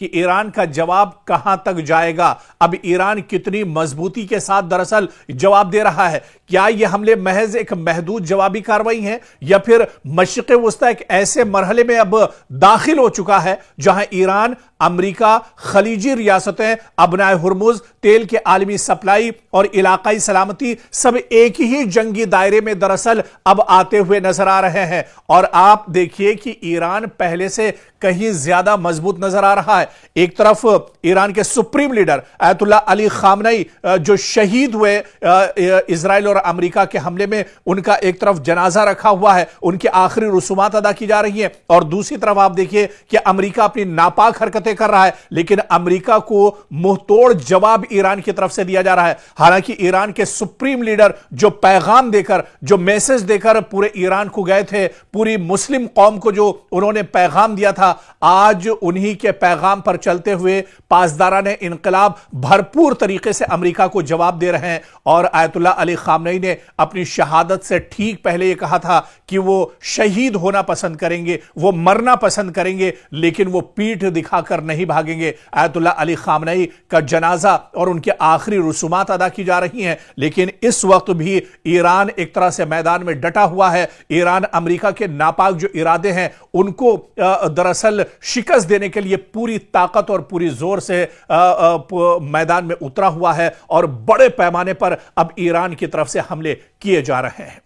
کہ ایران کا جواب کہاں تک جائے گا، اب ایران کتنی مضبوطی کے ساتھ دراصل جواب دے رہا ہے۔ کیا یہ حملے محض ایک محدود جوابی کارروائی ہیں یا پھر مشرق وسطی ایک ایسے مرحلے میں اب داخل ہو چکا ہے جہاں ایران، امریکہ، خلیجی ریاستیں، ابنائے ہرمز، تیل کے عالمی سپلائی اور علاقائی سلامتی سب ایک ہی جنگی دائرے میں دراصل اب آتے ہوئے نظر آ رہے ہیں؟ اور آپ دیکھیے کہ ایران پہلے سے کہیں زیادہ مضبوط نظر آ رہا ہے۔ ایک طرف ایران کے سپریم لیڈر آیت اللہ علی خامنئی جو شہید ہوئے اسرائیل اور امریکہ کے حملے میں، ان کا ایک طرف جنازہ رکھا ہوا ہے، ان کی آخری رسومات ادا کی جا رہی ہیں، اور دوسری طرف آپ دیکھیے کہ امریکہ اپنی ناپاک حرکتیں کر رہا ہے، لیکن امریکہ کو منہ توڑ جواب ایران کی طرف سے دیا جا رہا ہے۔ حالانکہ ایران کے سپریم لیڈر جو پیغام دے کر، جو میسج دے کر پورے ایران کو گئے تھے، پوری مسلم قوم کو جو انہوں نے پیغام دیا تھا، آج انہی کے پیغام پر چلتے ہوئے پاسداران انقلاب بھرپور طریقے سے امریکہ کو جواب دے رہے ہیں۔ اور آیت اللہ علی خامنئی نے اپنی شہادت سے ٹھیک پہلے یہ کہا تھا کہ وہ شہید ہونا پسند کریں گے، وہ مرنا پسند کریں گے، لیکن وہ پیٹھ دکھا کر نہیں بھاگیں گے۔ آیت اللہ علی خامنئی کا جنازہ اور ان کے آخری رسومات ادا کی جا رہی ہیں، لیکن اس وقت بھی ایران ایک طرح سے میدان میں ڈٹا ہوا ہے۔ ایران امریکہ کے ناپاک جو ارادے ہیں ان کو دراصل شکست دینے کے لیے پوری طاقت اور پوری زور سے میدان میں اترا ہوا ہے، اور بڑے پیمانے پر اب ایران کی طرف سے حملے کیے جا رہے ہیں۔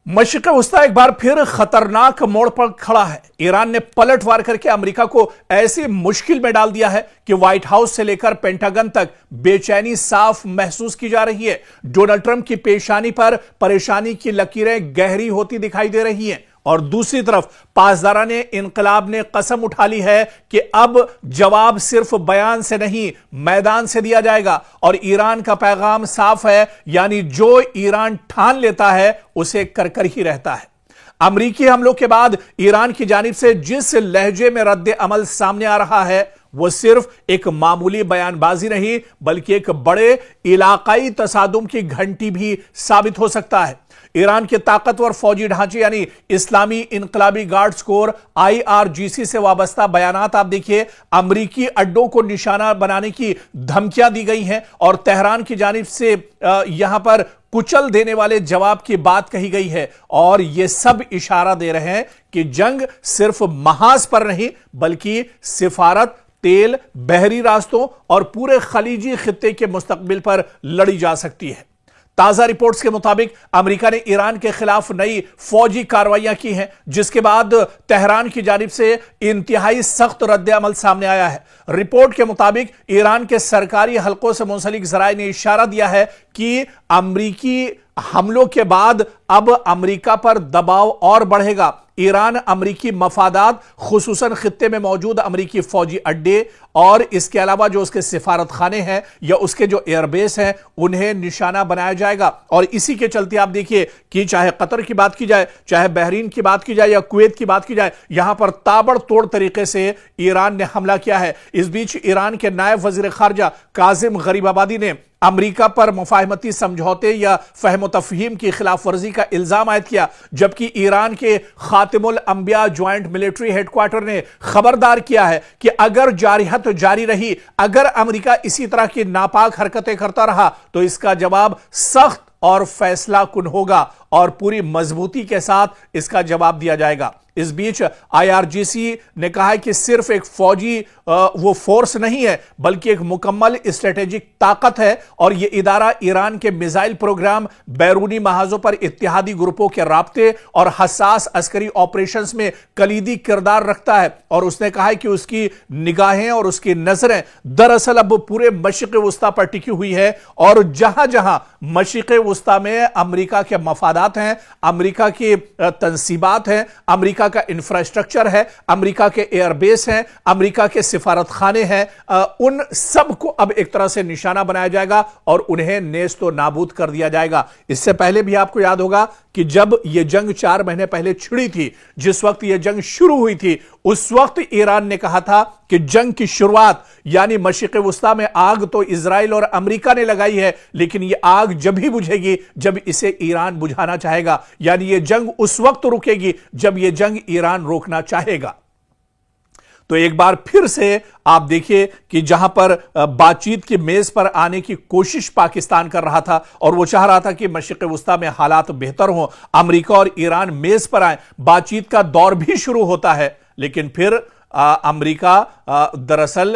مشرق وسطی ایک بار پھر خطرناک موڑ پر کھڑا ہے۔ ایران نے پلٹ وار کر کے امریکہ کو ایسی مشکل میں ڈال دیا ہے کہ وائٹ ہاؤس سے لے کر پینٹاگن تک بے چینی صاف محسوس کی جا رہی ہے۔ ڈونلڈ ٹرمپ کی پیشانی پر پریشانی کی لکیریں گہری ہوتی دکھائی دے رہی ہیں، اور دوسری طرف پاسداران انقلاب نے قسم اٹھا لی ہے کہ اب جواب صرف بیان سے نہیں، میدان سے دیا جائے گا۔ اور ایران کا پیغام صاف ہے، یعنی جو ایران ٹھان لیتا ہے اسے کر کر ہی رہتا ہے۔ امریکی حملوں کے بعد ایران کی جانب سے جس لہجے میں رد عمل سامنے آ رہا ہے وہ صرف ایک معمولی بیان بازی نہیں، بلکہ ایک بڑے علاقائی تصادم کی گھنٹی بھی ثابت ہو سکتا ہے۔ ایران کے طاقتور فوجی ڈھانچے یعنی اسلامی انقلابی گارڈز کور IRGC سے وابستہ بیانات آپ دیکھیے، امریکی اڈوں کو نشانہ بنانے کی دھمکیاں دی گئی ہیں، اور تہران کی جانب سے یہاں پر کچل دینے والے جواب کی بات کہی گئی ہے، اور یہ سب اشارہ دے رہے ہیں کہ جنگ صرف محاذ پر نہیں بلکہ سفارت، تیل، بحری راستوں اور پورے خلیجی خطے کے مستقبل پر لڑی جا سکتی ہے۔ تازہ رپورٹس کے مطابق امریکہ نے ایران کے خلاف نئی فوجی کارروائیاں کی ہیں، جس کے بعد تہران کی جانب سے انتہائی سخت رد عمل سامنے آیا ہے۔ رپورٹ کے مطابق ایران کے سرکاری حلقوں سے منسلک ذرائع نے اشارہ دیا ہے کہ امریکی حملوں کے بعد اب امریکہ پر دباؤ اور بڑھے گا۔ ایران امریکی مفادات، خصوصاً خطے میں موجود امریکی فوجی اڈے اور اس کے علاوہ جو اس کے سفارت خانے ہیں یا اس کے جو ایئر بیس ہیں، انہیں نشانہ بنایا جائے گا۔ اور اسی کے چلتے آپ دیکھیے کہ چاہے قطر کی بات کی جائے، چاہے بحرین کی بات کی جائے یا کویت کی بات کی جائے، یہاں پر تابڑ توڑ طریقے سے ایران نے حملہ کیا ہے۔ اس بیچ ایران کے نائب وزیر خارجہ کاظم غریب آبادی نے امریکہ پر مفاہمتی سمجھوتے یا فہم و تفہیم کی خلاف ورزی کا الزام عائد کیا، جبکہ ایران کے خاتم الانبیاء جوائنٹ ملٹری ہیڈ کوارٹر نے خبردار کیا ہے کہ اگر جارحیت جاری رہی، اگر امریکہ اسی طرح کی ناپاک حرکتیں کرتا رہا تو اس کا جواب سخت اور فیصلہ کن ہوگا، اور پوری مضبوطی کے ساتھ اس کا جواب دیا جائے گا۔ اس بیچ IRGC نے کہا ہے کہ صرف ایک فوجی وہ فورس نہیں ہے بلکہ ایک مکمل اسٹریٹجک طاقت ہے، اور یہ ادارہ ایران کے میزائل پروگرام، بیرونی محاذوں پر اتحادی گروپوں کے رابطے اور حساس عسکری آپریشنز میں کلیدی کردار رکھتا ہے۔ اور اس نے کہا ہے کہ اس کی نگاہیں اور اس کی نظریں دراصل اب پورے مشرق وسطی پر ٹکی ہوئی ہے، اور جہاں جہاں مشرق وسطی میں امریکہ کے مفادات ہیں، امریکہ کی تنصیبات ہیں، امریکہ کا انفراسٹرکچر ہے، امریکہ کے ایئر بیس ہیں، امریکہ کے سفارت خانے ہیں، ان سب کو اب ایک طرح سے نشانہ بنایا جائے گا اور انہیں نیست و نابود کر دیا جائے گا۔ اس سے پہلے بھی آپ کو یاد ہوگا کہ جب یہ جنگ 4 مہینے پہلے چھڑی تھی، جس وقت یہ جنگ شروع ہوئی تھی، اس وقت ایران نے کہا تھا کہ جنگ کی شروعات یعنی مشرق وسطی میں آگ تو اسرائیل اور امریکہ نے لگائی ہے، لیکن یہ آگ جب ہی بجھے گی جب اسے ایران بجھانا چاہے گا، یعنی یہ جنگ اس وقت رکے گی جب یہ جنگ ایران روکنا چاہے گا۔ تو ایک بار پھر سے آپ دیکھیے کہ جہاں پر بات چیت کی میز پر آنے کی کوشش پاکستان کر رہا تھا اور وہ چاہ رہا تھا کہ مشرق وسطیٰ میں حالات بہتر ہوں، امریکہ اور ایران میز پر آئیں، بات چیت کا دور بھی شروع ہوتا ہے، لیکن پھر امریکہ دراصل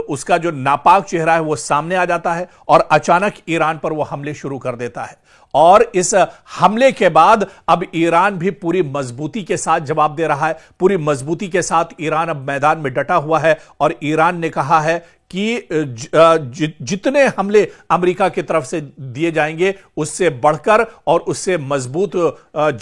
اس کا جو ناپاک چہرہ ہے وہ سامنے آ جاتا ہے اور اچانک ایران پر وہ حملے شروع کر دیتا ہے، اور اس حملے کے بعد اب ایران بھی پوری مضبوطی کے ساتھ جواب دے رہا ہے، پوری مضبوطی کے ساتھ ایران اب میدان میں ڈٹا ہوا ہے، اور ایران نے کہا ہے کہ جتنے حملے امریکہ کی طرف سے دیے جائیں گے اس سے بڑھ کر اور اس سے مضبوط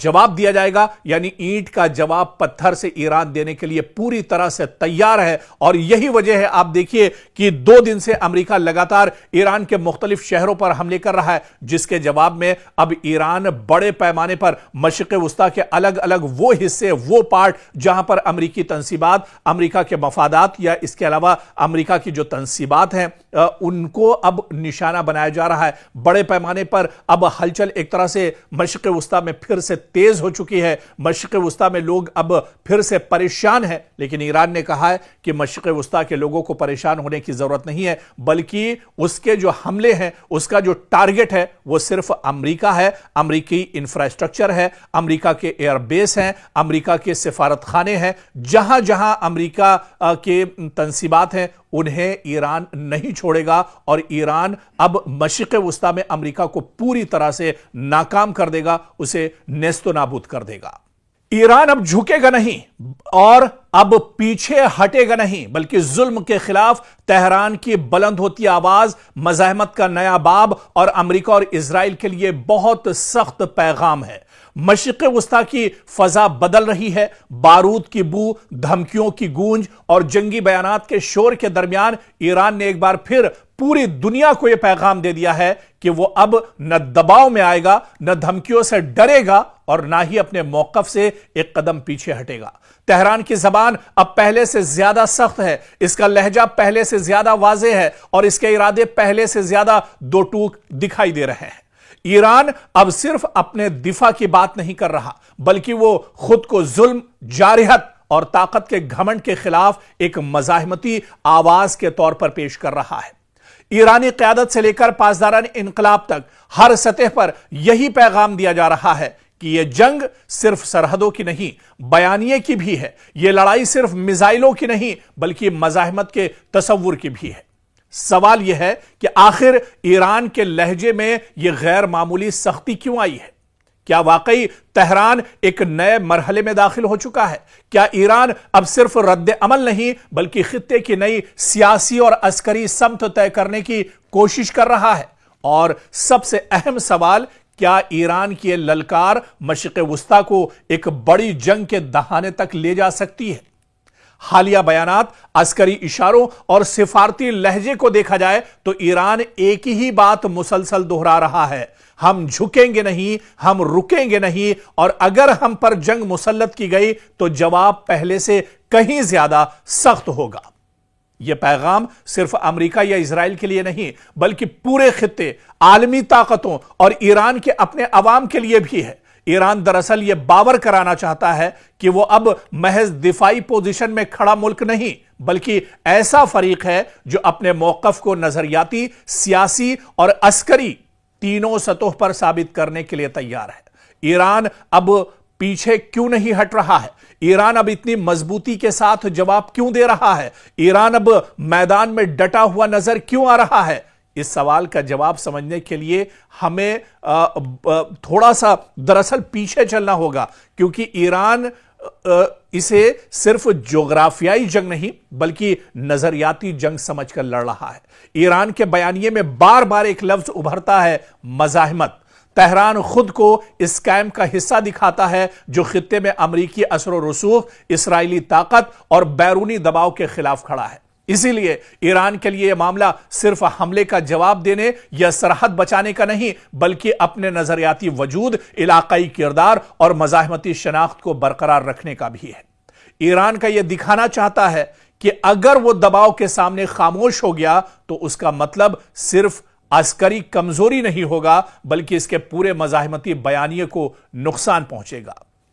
جواب دیا جائے گا، یعنی اینٹ کا جواب پتھر سے ایران دینے کے لیے پوری طرح سے تیار ہے۔ اور یہی وجہ ہے، آپ دیکھیے کہ 2 دن سے امریکہ لگاتار ایران کے مختلف شہروں پر حملے کر رہا ہے، جس کے جواب میں اب ایران بڑے پیمانے پر مشرق وسطیٰ کے الگ الگ وہ حصے، وہ پارٹ جہاں پر امریکی تنصیبات، امریکہ کے مفادات یا اس کے علاوہ امریکہ کی جو تنصیبات ہیں ان کو اب نشانہ بنایا جا رہا ہے۔ بڑے پیمانے پر اب ہلچل ایک طرح سے مشرق وسطیٰ میں پھر سے تیز ہو چکی ہے، مشرق وسطیٰ میں لوگ اب پھر سے پریشان ہیں، لیکن ایران نے کہا ہے کہ مشرق وسطیٰ کے لوگوں کو پریشان ہونے کی ضرورت نہیں ہے، بلکہ اس کے جو حملے ہیں، اس کا جو ٹارگٹ ہے وہ صرف امریکہ ہے، امریکی انفراسٹرکچر ہے، امریکہ کے ایئر بیس ہیں، امریکہ کے سفارت خانے ہیں، جہاں جہاں امریکہ کے تنصیبات ہیں انہیں ایران نہیں چھوڑے گا، اور ایران اب مشرق وسطیٰ میں امریکہ کو پوری طرح سے ناکام کر دے گا، اسے نیست و نابود کر دے گا۔ ایران اب جھکے گا نہیں اور اب پیچھے ہٹے گا نہیں، بلکہ ظلم کے خلاف تہران کی بلند ہوتی آواز مزاحمت کا نیا باب اور امریکہ اور اسرائیل کے لیے بہت سخت پیغام ہے۔ مشرق وسطیٰ کی فضا بدل رہی ہے، بارود کی بو، دھمکیوں کی گونج اور جنگی بیانات کے شور کے درمیان ایران نے ایک بار پھر پوری دنیا کو یہ پیغام دے دیا ہے کہ وہ اب نہ دباؤ میں آئے گا، نہ دھمکیوں سے ڈرے گا اور نہ ہی اپنے موقف سے ایک قدم پیچھے ہٹے گا۔ تہران کی زبان اب پہلے سے زیادہ سخت ہے، اس کا لہجہ پہلے سے زیادہ واضح ہے اور اس کے ارادے پہلے سے زیادہ دو ٹوک دکھائی دے رہے ہیں۔ ایران اب صرف اپنے دفاع کی بات نہیں کر رہا، بلکہ وہ خود کو ظلم، جارحیت اور طاقت کے گھمنڈ کے خلاف ایک مزاحمتی آواز کے طور پر پیش کر رہا ہے۔ ایرانی قیادت سے لے کر پاسداران انقلاب تک ہر سطح پر یہی پیغام دیا جا رہا ہے کہ یہ جنگ صرف سرحدوں کی نہیں، بیانیے کی بھی ہے، یہ لڑائی صرف میزائلوں کی نہیں بلکہ مزاحمت کے تصور کی بھی ہے۔ سوال یہ ہے کہ آخر ایران کے لہجے میں یہ غیر معمولی سختی کیوں آئی ہے؟ کیا واقعی تہران ایک نئے مرحلے میں داخل ہو چکا ہے؟ کیا ایران اب صرف رد عمل نہیں بلکہ خطے کی نئی سیاسی اور عسکری سمت طے کرنے کی کوشش کر رہا ہے؟ اور سب سے اہم سوال، کیا ایران کی یہ للکار مشرق وسطیٰ کو ایک بڑی جنگ کے دہانے تک لے جا سکتی ہے؟ حالیہ بیانات، عسکری اشاروں اور سفارتی لہجے کو دیکھا جائے تو ایران ایک ہی بات مسلسل دہرا رہا ہے: ہم جھکیں گے نہیں، ہم رکیں گے نہیں، اور اگر ہم پر جنگ مسلط کی گئی تو جواب پہلے سے کہیں زیادہ سخت ہوگا۔ یہ پیغام صرف امریکہ یا اسرائیل کے لیے نہیں بلکہ پورے خطے، عالمی طاقتوں اور ایران کے اپنے عوام کے لیے بھی ہے۔ ایران دراصل یہ باور کرانا چاہتا ہے کہ وہ اب محض دفاعی پوزیشن میں کھڑا ملک نہیں بلکہ ایسا فریق ہے جو اپنے موقف کو نظریاتی، سیاسی اور عسکری تینوں سطح پر ثابت کرنے کے لیے تیار ہے۔ ایران اب پیچھے کیوں نہیں ہٹ رہا ہے؟ ایران اب اتنی مضبوطی کے ساتھ جواب کیوں دے رہا ہے؟ ایران اب میدان میں ڈٹا ہوا نظر کیوں آ رہا ہے؟ اس سوال کا جواب سمجھنے کے لیے ہمیں تھوڑا سا دراصل پیچھے چلنا ہوگا، کیونکہ ایران اسے صرف جغرافیائی جنگ نہیں بلکہ نظریاتی جنگ سمجھ کر لڑ رہا ہے۔ ایران کے بیانیے میں بار بار ایک لفظ ابھرتا ہے: مزاحمت۔ تہران خود کو اس کیمپ کا حصہ دکھاتا ہے جو خطے میں امریکی اثر و رسوخ، اسرائیلی طاقت اور بیرونی دباؤ کے خلاف کھڑا ہے۔ اسی لیے ایران کے لیے یہ معاملہ صرف حملے کا جواب دینے یا سرحد بچانے کا نہیں بلکہ اپنے نظریاتی وجود، علاقائی کردار اور مزاحمتی شناخت کو برقرار رکھنے کا بھی ہے۔ ایران کا یہ دکھانا چاہتا ہے کہ اگر وہ دباؤ کے سامنے خاموش ہو گیا تو اس کا مطلب صرف عسکری کمزوری نہیں ہوگا بلکہ اس کے پورے مزاحمتی بیانیے کو نقصان پہنچے گا۔